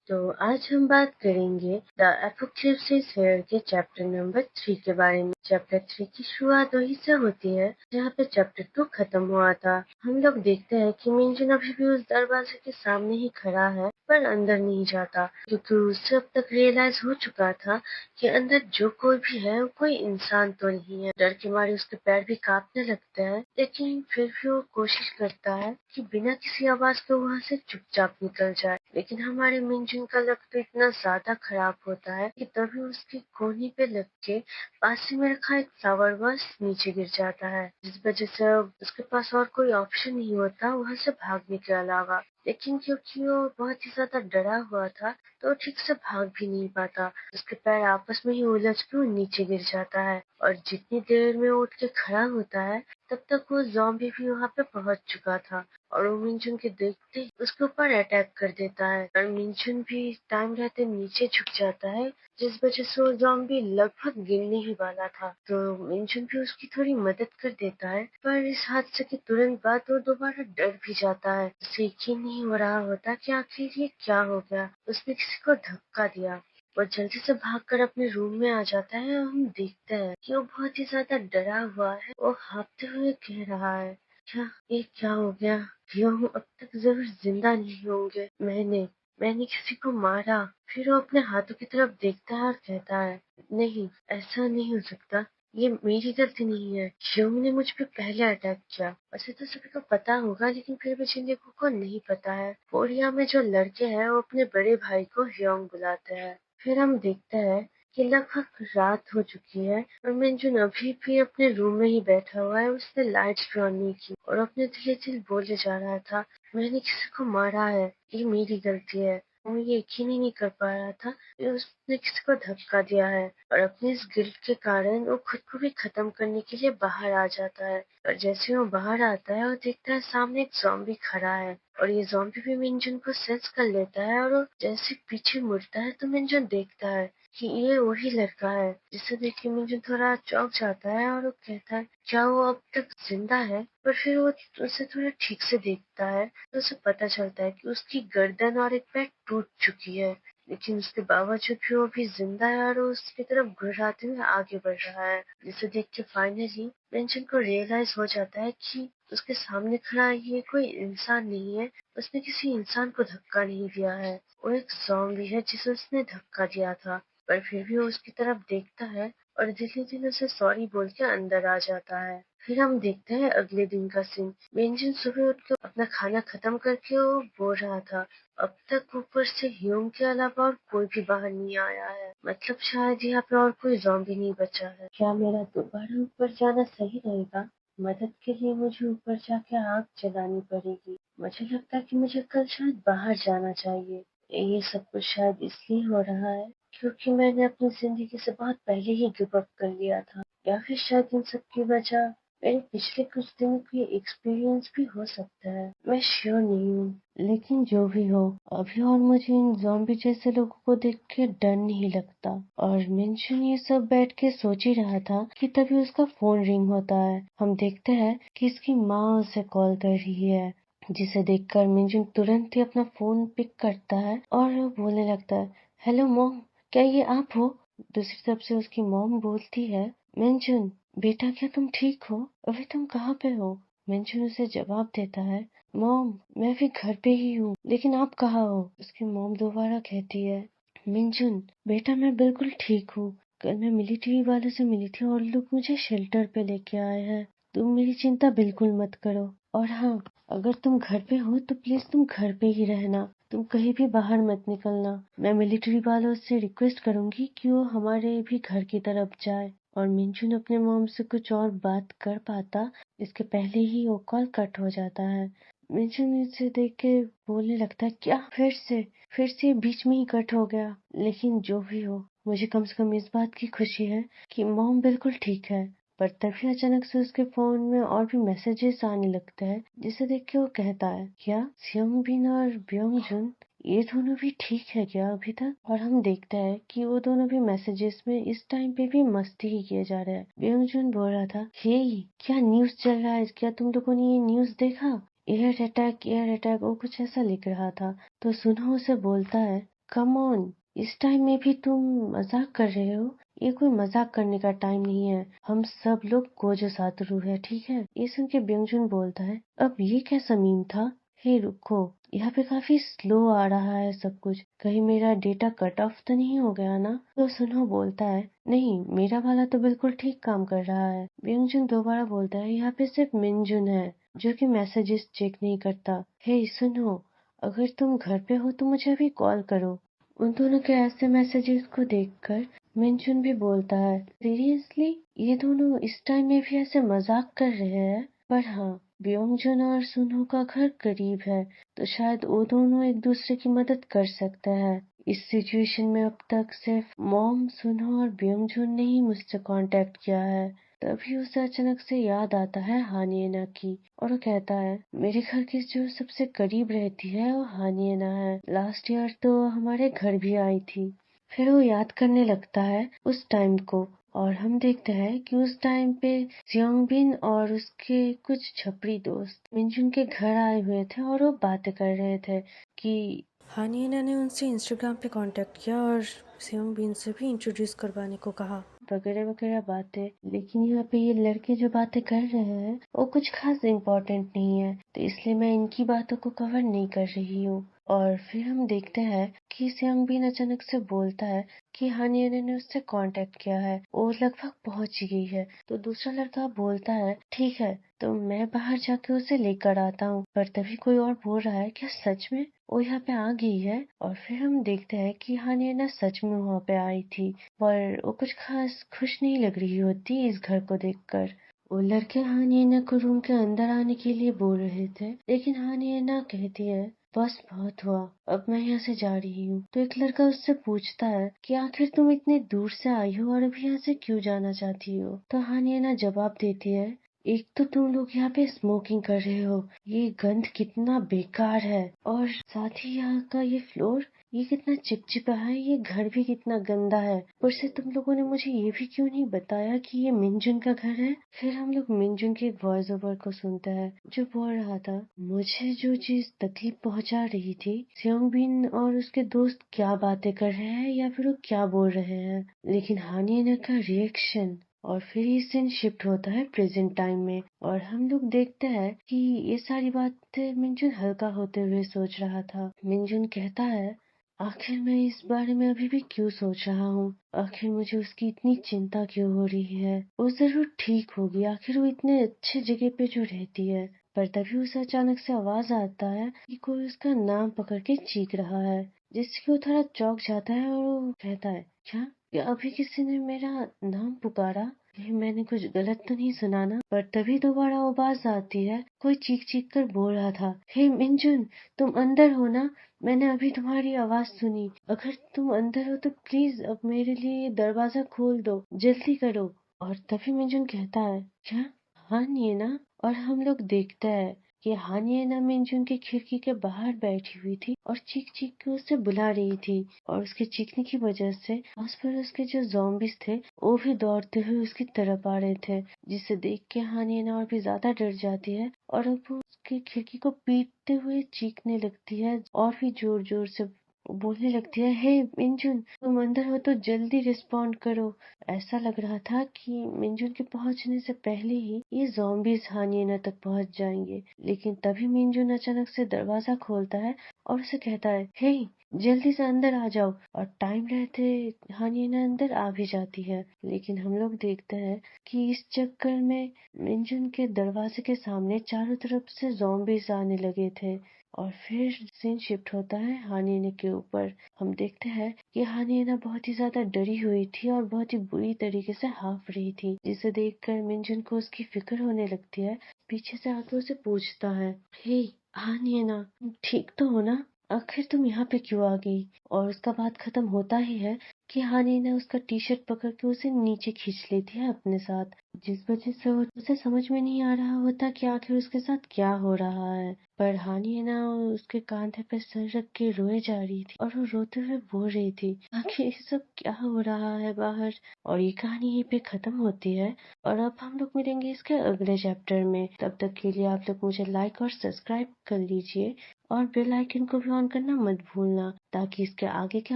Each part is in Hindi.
तो आज हम बात करेंगे द एपोक्लिप्स इज हियर के चैप्टर नंबर 3 के बारे में। चैप्टर 3 की शुरुआत वहीं से होती है जहाँ पे चैप्टर 2 खत्म हुआ था। हम लोग देखते हैं कि मिंजन अभी भी उस दरवाजे के सामने ही खड़ा है पर अंदर नहीं जाता, क्योंकि उसे अब तक रियलाइज हो चुका था कि अंदर जो कोई भी है वो कोई इंसान तो नहीं है। डर के मारे उसके पैर भी कांपने लगते हैं, लेकिन फिर भी वो कोशिश करता है कि बिना किसी आवाज के वहाँ से चुपचाप निकल जाए। लेकिन हमारे मिंजुन का लक तो इतना ज्यादा खराब होता है कि तभी उसके कोहनी पे लग के पास ही में रखा एक फ्लावर वास नीचे गिर जाता है, जिस वजह से अब उसके पास और कोई ऑप्शन नहीं होता वहां से भागने के अलावा। लेकिन क्योंकि वो बहुत ही ज्यादा डरा हुआ था तो वो ठीक से भाग भी नहीं पाता। उसके पैर आपस में ही उलझ के वो नीचे गिर जाता है और जितनी देर में वो उठ के खड़ा होता है तब तक वो ज़ॉम्बी भी वहां पे पहुंच चुका था और वो मिंजुन के देखते ही उसके ऊपर अटैक कर देता है और मिंजुन भी टाइम रहते नीचे झुक जाता है, जिस वजह से वो ज़ॉम्बी लगभग गिरने ही वाला था। तो मिंजुन भी उसकी थोड़ी मदद कर देता है, पर इस हादसे के तुरंत बाद वो दोबारा डर भी जाता है। उसे यकीन नहीं हो रहा होता कि आखिर ये क्या हो गया। उसने किसी को धक्का दिया। वो जल्दी से भागकर अपने रूम में आ जाता है और हम देखते हैं कि वो बहुत ही ज्यादा डरा हुआ है। वो हाँफते हुए कह रहा है, क्या ये क्या हो गया? हम अब तक जरूर जिंदा नहीं होंगे। मैंने किसी को मारा। फिर वो अपने हाथों की तरफ देखता है और कहता है, नहीं, ऐसा नहीं हो सकता। ये मेरी गलती नहीं है। ह्यूम ने मुझ पे पहले अटैक किया। वैसे तो सभी को पता होगा, लेकिन फिर भी जिन लोगों को नहीं पता है, कोरिया में जो लड़के हैं वो अपने बड़े भाई को ह्योंग बुलाते हैं। फिर हम देखते हैं कि लगभग रात हो चुकी है और मिंजुन अभी भी अपने रूम में ही बैठा हुआ है। उसने लाइट्स भी ऑन नहीं की और अपने दिले दिल बोले जा रहा था, मैंने किसी को मारा है, ये मेरी गलती है। वो ये यकीन ही नहीं कर पा रहा था कि उसने किसी को धक्का दिया है और अपने इस गिल्ट के कारण वो खुद को भी खत्म करने के लिए बाहर आ जाता है। और जैसे वो बाहर आता है और देखता है सामने एक ज़ॉम्बी खड़ा है और ये ज़ॉम्बी भी मिंजुन को सेंस कर लेता है और वो जैसे पीछे मुड़ता है तो मिंजुन देखता है कि ये वही लड़का है, जिसे देख के मिंजुन थोड़ा चौंक जाता है और वो कहता है, क्या वो अब तक जिंदा है? पर फिर वो उसे थोड़ा ठीक से देखता है तो उसे पता चलता है कि उसकी गर्दन और एक पैर टूट चुकी है। लेकिन उसके बावजूद भी वो भी जिंदा है और वो उसकी तरफ घुराते हुए आगे बढ़ रहा है, जिसे देख के फाइनली मिंजुन को रियलाइज हो जाता है कि उसके सामने खड़ा ये कोई इंसान नहीं है। उसने किसी इंसान को धक्का नहीं दिया है, वो एक ज़ॉम्बी है जिसे उसने धक्का दिया था। पर फिर भी वो उसकी तरफ देखता है और धीरे धीरे उसे सॉरी बोल के अंदर आ जाता है। फिर हम देखते हैं अगले दिन का सीन। बेंजिन सुबह उठ के अपना खाना खत्म करके वो बोल रहा था, अब तक ऊपर से ह्यूम के अलावा और कोई भी बाहर नहीं आया है, मतलब शायद यहाँ पे और कोई ज़ॉम्बी नहीं बचा है। क्या मेरा दोबारा ऊपर जाना सही रहेगा? मदद के लिए मुझे ऊपर जाके आग जलानी पड़ेगी। मुझे लगता है कि मुझे कल शायद बाहर जाना चाहिए। ये सब कुछ शायद इसलिए हो रहा है क्योंकि मैंने अपनी जिंदगी से बहुत पहले ही गिव अप कर लिया था, या फिर शायद इन सब की वजह मेरे पिछले कुछ दिनों की एक्सपीरियंस भी हो सकता है। मैं श्योर नहीं हूँ, लेकिन जो भी हो, अभी और मुझे इन ज़ॉम्बी जैसे लोगों को देख के डर नहीं लगता। और मिंशन ये सब बैठ के सोच ही रहा था कि तभी उसका फोन रिंग होता है। हम देखते हैं कि इसकी माँ उसे कॉल कर रही है, जिसे देखकर मिंजुन तुरंत ही अपना फोन पिक करता है और बोलने लगता है, हेलो मॉम, क्या ये आप हो? दूसरी तरफ से उसकी मॉम बोलती है, मिंजुन बेटा, क्या तुम ठीक हो? अभी तुम कहाँ पे हो? मिंजुन उसे जवाब देता है, मॉम मैं भी घर पे ही हूँ, लेकिन आप कहाँ हो? उसकी मॉम दोबारा कहती है, मिंजुन बेटा मैं बिल्कुल ठीक हूँ। कल मैं मिलिट्री वालों से मिली थी और लोग मुझे शेल्टर पे लेके आए हैं। तुम मेरी चिंता बिल्कुल मत करो। और हाँ, अगर तुम घर पे हो तो प्लीज तुम घर पे ही रहना, तुम कहीं भी बाहर मत निकलना। मैं मिलिट्री वालों से रिक्वेस्ट करूंगी कि वो हमारे भी घर की तरफ जाए। और मिंजुन अपने मॉम से कुछ और बात कर पाता इसके पहले ही वो कॉल कट हो जाता है। मिंजुन इसे देख के बोलने लगता है, क्या फिर से बीच में ही कट हो गया। लेकिन जो भी हो, मुझे कम से कम इस बात की खुशी है कि मॉम बिल्कुल ठीक है। पर तभी अचानक से उसके फोन में और भी मैसेजेस आने लगते हैं, जिसे देख के वो कहता है, क्या सियोंग बिन और ब्योंग जुन ये दोनों भी ठीक है क्या अभी तक? और हम देखते हैं कि वो दोनों भी मैसेजेस में इस टाइम पे भी मस्ती ही किए जा रहे हैं। ब्योंग जुन बोल रहा था, हे क्या न्यूज चल रहा है, क्या तुम लोगों ने ये न्यूज देखा? एयर अटैक वो कुछ ऐसा लिख रहा था। तो सुनो उसे बोलता है, कम ऑन, इस टाइम में भी तुम मजाक कर रहे हो? ये कोई मजाक करने का टाइम नहीं है। हम सब लोग गोजो सातोरु है, ठीक है? ये सुन के ब्योंगजून बोलता है, अब ये कैसा मीम था? हे रुको, यहाँ पे काफी स्लो आ रहा है सब कुछ। कहीं मेरा डेटा कट ऑफ तो नहीं हो गया ना? तो सुनो बोलता है, नहीं मेरा वाला तो बिल्कुल ठीक काम कर रहा है। ब्योंगजून दोबारा बोलता है, यहाँ पे सिर्फ मिनजुन है जो कि मैसेजेस चेक नहीं करता। हे सुनो, अगर तुम घर पे हो तो मुझे अभी कॉल करो। उन दोनों के ऐसे मैसेजेस को देखकर मिनजुन भी बोलता है, सीरियसली ये दोनों इस टाइम में भी ऐसे मजाक कर रहे हैं? पर हाँ, ब्योंगजून और सुनहो का घर करीब है तो शायद वो दोनों एक दूसरे की मदद कर सकते हैं। इस सिचुएशन में अब तक सिर्फ मॉम, सुनहो और ब्योंगजून ने ही मुझसे कांटेक्ट किया है। तभी उसे अचानक से याद आता है हानिएना की और वो कहता है, मेरे घर की जो सबसे करीब रहती है वो हानिएना है। लास्ट ईयर तो हमारे घर भी आई थी। फिर वो याद करने लगता है उस टाइम को और हम देखते हैं कि उस टाइम पे जियोंगबिन और उसके कुछ छपरी दोस्त मिनजुन के घर आए हुए थे और वो बातें कर रहे थे कि हानिएना ने उनसे इंस्टाग्राम पे कांटेक्ट किया और जियोंगबिन से भी इंट्रोड्यूस करवाने को कहा, वगैरह वगैरह बातें। लेकिन यहाँ पे ये लड़के जो बातें कर रहे हैं वो कुछ खास इम्पोर्टेंट नहीं है, तो इसलिए मैं इनकी बातों को कवर नहीं कर रही हूँ। और फिर हम देखते हैं कि जियोंगबिन अचानक से बोलता है कि हानिएना ने उससे कांटेक्ट किया है, वो लगभग पहुंच ही गई है। तो दूसरा लड़का बोलता है, ठीक है तो मैं बाहर जाके उसे लेकर आता हूँ। पर तभी कोई और बोल रहा है, क्या सच में वो यहाँ पे आ गई है? और फिर हम देखते हैं कि हानिएना सच में वहाँ पे आई थी, पर वो कुछ खास खुश नहीं लग रही होती इस घर को देखकर। वो लड़के हानिएना को रूम के अंदर आने के लिए बोल रहे थे, लेकिन हानिएना कहती है, बस बहुत हुआ, अब मैं यहाँ से जा रही हूँ। तो एक लड़का उससे पूछता है कि आखिर तुम इतने दूर से आई हो और अभी यहाँ से क्यों जाना चाहती हो? तो हानिएना जवाब देती है, एक तो तुम लोग यहाँ पे स्मोकिंग कर रहे हो, ये गंध कितना बेकार है, और साथ ही यहाँ का ये फ्लोर, ये कितना चिपचिपा है, ये घर भी कितना गंदा है। ऊपर से तुम लोगों ने मुझे ये भी क्यों नहीं बताया कि ये मिनजुन का घर है? फिर हम लोग मिनजुन के वॉइस ओवर को सुनते हैं जो बोल रहा था, मुझे जो चीज तकलीफ पहुंचा रही थी, जियोंगबिन और उसके दोस्त क्या बातें कर रहे हैं या फिर वो क्या बोल रहे हैं, लेकिन हानिएना का रिएक्शन। और फिर ये सीन शिफ्ट होता है प्रेजेंट टाइम में और हम लोग देखते हैं कि ये सारी बातें मिनजुन हल्का होते हुए सोच रहा था। मिनजुन कहता है, आखिर मैं इस बारे में अभी भी क्यों सोच रहा हूँ? आखिर मुझे उसकी इतनी चिंता क्यों हो रही है? वो जरूर ठीक होगी, आखिर वो इतने अच्छे जगह पे जो रहती है। पर तभी उसे अचानक से आवाज आता है कि कोई उसका नाम पकड़ के चीख रहा है, जिससे वो थोड़ा चौंक जाता है और वो कहता है, क्या अभी किसी ने मेरा नाम पुकारा? कहीं मैंने कुछ गलत तो नहीं सुना ना? पर तभी दोबारा आवाज आती है, कोई चीख चीख कर बोल रहा था, हे मिनजुन, तुम अंदर हो ना? मैंने अभी तुम्हारी आवाज सुनी। अगर तुम अंदर हो तो प्लीज अब मेरे लिए ये दरवाजा खोल दो, जल्दी करो। और तभी मिनजुन कहता है, क्या? हाँ नहीं ना? और हम लोग देखते हैं कि हानिएना मिनजुन की खिड़की के बाहर बैठी हुई थी और चीख चीख के उसे बुला रही थी, और उसके चीखने की वजह से आस पड़ोस के जो ज़ॉम्बीज थे वो भी दौड़ते हुए उसकी तरफ आ रहे थे, जिसे देख के हानिएना और भी ज्यादा डर जाती है और अब वो उसकी खिड़की को पीटते हुए चीखने लगती है और भी जोर जोर से बोलने लगती है, हे मिंजुन, तुम अंदर हो तो जल्दी रिस्पॉन्ड करो। ऐसा लग रहा था कि मिंजुन के पहुंचने से पहले ही ये ज़ॉम्बीज हानिएना तक पहुंच जाएंगे, लेकिन तभी मिंजुन अचानक से दरवाजा खोलता है और उसे कहता है, हे जल्दी से अंदर आ जाओ। और टाइम रहते हानिएना अंदर आ भी जाती है, लेकिन हम लोग देखते हैं कि इस चक्कर में मिंजुन के दरवाजे के सामने चारों तरफ से ज़ॉम्बीज आने लगे थे। और फिर सीन शिफ्ट होता है हानिएना के ऊपर। हम देखते हैं कि हानिएना बहुत ही ज्यादा डरी हुई थी और बहुत ही बुरी तरीके से हाफ रही थी, जिसे देखकर मिंजुन को उसकी फिक्र होने लगती है। पीछे से आकर उसे पूछता है, हे हानिएना, तुम ठीक तो हो ना? आखिर तुम यहाँ पे क्यों आ गई? और उसका बात खत्म होता ही है कि हानिएना उसका टी शर्ट पकड़ के उसे नीचे खींच लेती है अपने साथ, जिस वजह से उसे समझ में नहीं आ रहा होता कि आखिर उसके साथ क्या हो रहा है। पर हानि है ना उसके कांधे पे सर रख के रोए जा रही थी और वो रोते हुए बोल रही थी आखिर ये सब क्या हो रहा है बाहर। और ये कहानी यहीं पे खत्म होती है और अब हम लोग मिलेंगे इसके अगले चैप्टर में। तब तक के लिए आप लोग मुझे लाइक और सब्सक्राइब कर लीजिए और बेल आइकन को भी ऑन करना मत भूलना ताकि इसके आगे के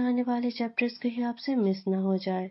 आने वाले चैप्टर्स कहीं आपसे मिस ना हो जाए।